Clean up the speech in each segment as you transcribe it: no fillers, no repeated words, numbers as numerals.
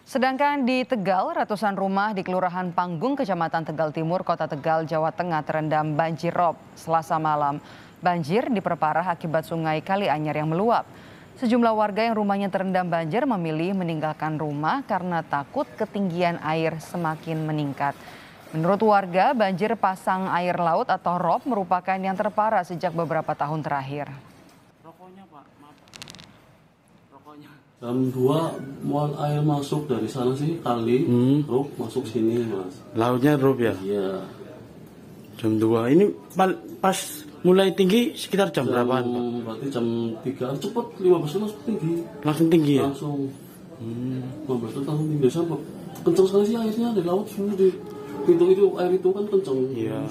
Sedangkan di Tegal, ratusan rumah di Kelurahan Panggung, Kecamatan Tegal Timur, Kota Tegal, Jawa Tengah terendam banjir rob Selasa malam. Banjir diperparah akibat sungai Kalianyar yang meluap. Sejumlah warga yang rumahnya terendam banjir memilih meninggalkan rumah karena takut ketinggian air semakin meningkat. Menurut warga, banjir pasang air laut atau rob merupakan yang terparah sejak beberapa tahun terakhir. Jam 2 mual air masuk dari sana sih kali, rob masuk sini mas. Lautnya rob ya? Iya. Jam 2, ini pas mulai tinggi sekitar jam berapaan Pak? Berarti jam 3, cepet 15 langsung tinggi. Langsung tinggi ya? Langsung. 15 langsung tinggi, sampai kencang sekali sih airnya dari laut sini di pintu itu, air itu kan kencang. Iya.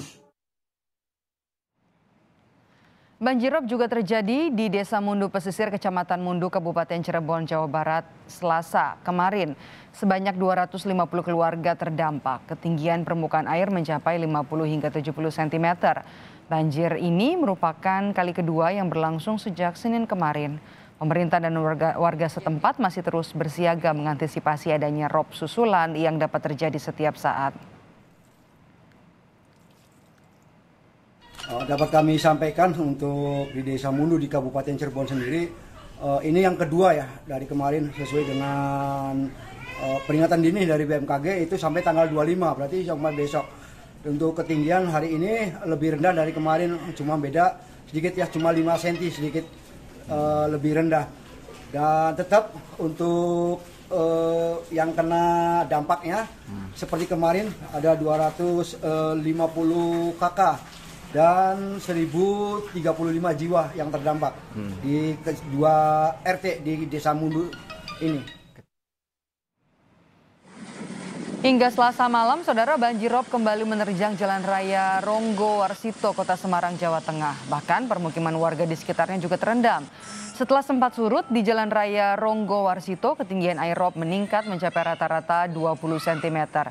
Banjirop juga terjadi di Desa Mundu Pesisir, Kecamatan Mundu, Kabupaten Cirebon, Jawa Barat, Selasa kemarin. Sebanyak 250 keluarga terdampak. Ketinggian permukaan air mencapai 50 hingga 70 cm. Banjir ini merupakan kali kedua yang berlangsung sejak Senin kemarin. Pemerintah dan warga setempat masih terus bersiaga mengantisipasi adanya rob susulan yang dapat terjadi setiap saat. Dapat kami sampaikan untuk di Desa Mundu di Kabupaten Cirebon sendiri, ini yang kedua ya dari kemarin sesuai dengan peringatan dini dari BMKG itu sampai tanggal 25, berarti sampai besok. Untuk ketinggian hari ini lebih rendah dari kemarin, cuma beda sedikit ya, cuma 5 cm sedikit lebih rendah. Dan tetap untuk yang kena dampaknya seperti kemarin ada 250 kakak dan 1035 jiwa yang terdampak di dua RT di Desa Mundu ini. Hingga Selasa malam, saudara, banjirop kembali menerjang Jalan Raya Ronggo Warsito, Kota Semarang, Jawa Tengah. Bahkan permukiman warga di sekitarnya juga terendam. Setelah sempat surut di Jalan Raya Ronggo Warsito, ketinggian air rob meningkat mencapai rata-rata 20 cm.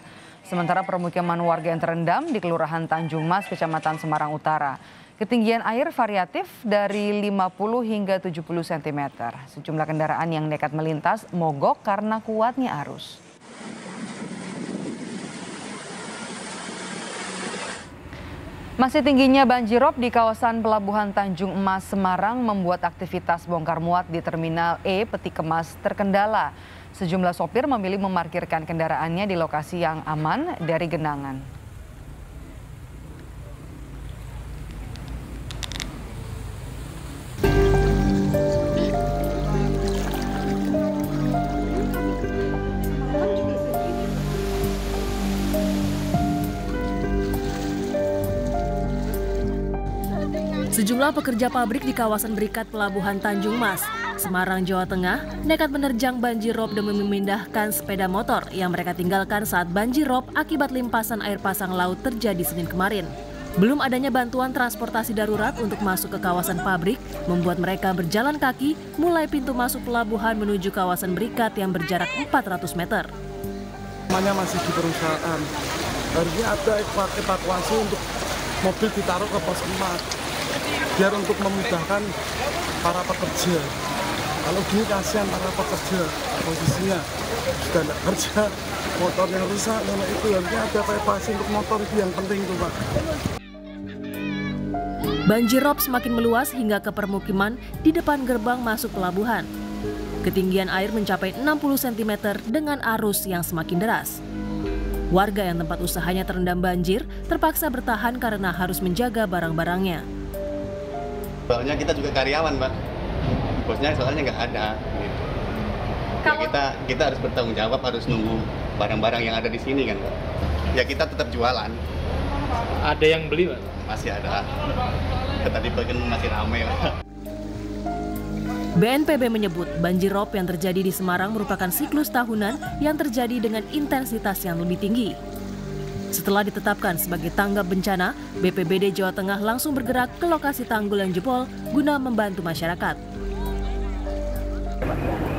Sementara permukiman warga yang terendam di Kelurahan Tanjung Mas, Kecamatan Semarang Utara. Ketinggian air variatif dari 50 hingga 70 cm. Sejumlah kendaraan yang nekat melintas mogok karena kuatnya arus. Masih tingginya banjirop di kawasan Pelabuhan Tanjung Emas, Semarang membuat aktivitas bongkar muat di Terminal E Peti Kemas terkendala. Sejumlah sopir memilih memarkirkan kendaraannya di lokasi yang aman dari genangan. Sejumlah pekerja pabrik di kawasan Berikat Pelabuhan Tanjung Mas, Semarang, Jawa Tengah, nekat menerjang banjir rob demi memindahkan sepeda motor yang mereka tinggalkan saat banjir rob akibat limpasan air pasang laut terjadi Senin kemarin. Belum adanya bantuan transportasi darurat untuk masuk ke kawasan pabrik membuat mereka berjalan kaki mulai pintu masuk pelabuhan menuju kawasan Berikat yang berjarak 400 meter. Namanya masih di perusahaan, harusnya ada evakuasi untuk mobil ditaruh ke pos 4. Biar untuk memudahkan para pekerja. Kalau gini kasihan para pekerja, posisinya sudah tidak kerja, motornya rusak, karena itu harusnya ada evakuasi untuk motor, itu yang penting tuh Pak. Banjir rob semakin meluas hingga ke permukiman di depan gerbang masuk pelabuhan. Ketinggian air mencapai 60 cm dengan arus yang semakin deras. Warga yang tempat usahanya terendam banjir terpaksa bertahan karena harus menjaga barang-barangnya. Soalnya kita juga karyawan, Mbak. Bosnya soalnya nggak ada. Gitu. Ya kita harus bertanggung jawab, harus nunggu barang-barang yang ada di sini kan, Mbak. Ya kita tetap jualan. Ada yang beli, Mbak? Masih ada. Tadi bagian masih ramai, Mbak. BNPB menyebut banjir rob yang terjadi di Semarang merupakan siklus tahunan yang terjadi dengan intensitas yang lebih tinggi. Setelah ditetapkan sebagai tanggap bencana, BPBD Jawa Tengah langsung bergerak ke lokasi tanggul yang jebol guna membantu masyarakat.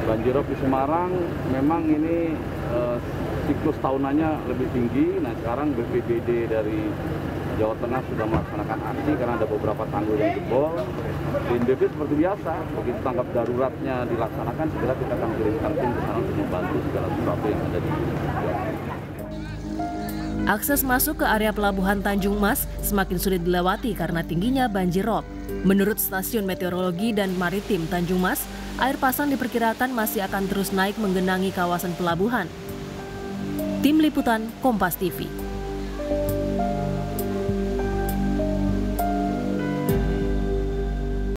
Banjirop di Semarang memang ini siklus tahunannya lebih tinggi. Nah sekarang BPBD dari Jawa Tengah sudah melaksanakan aksi karena ada beberapa tanggul yang jebol. BNPB seperti biasa, begitu tanggap daruratnya dilaksanakan, segera kita akan kirimkan tim ke sana untuk membantu segala sesuatu yang ada di sini. Akses masuk ke area pelabuhan Tanjung Mas semakin sulit dilewati karena tingginya banjir rob. Menurut Stasiun Meteorologi dan Maritim Tanjung Mas, air pasang diperkirakan masih akan terus naik menggenangi kawasan pelabuhan. Tim Liputan Kompas TV.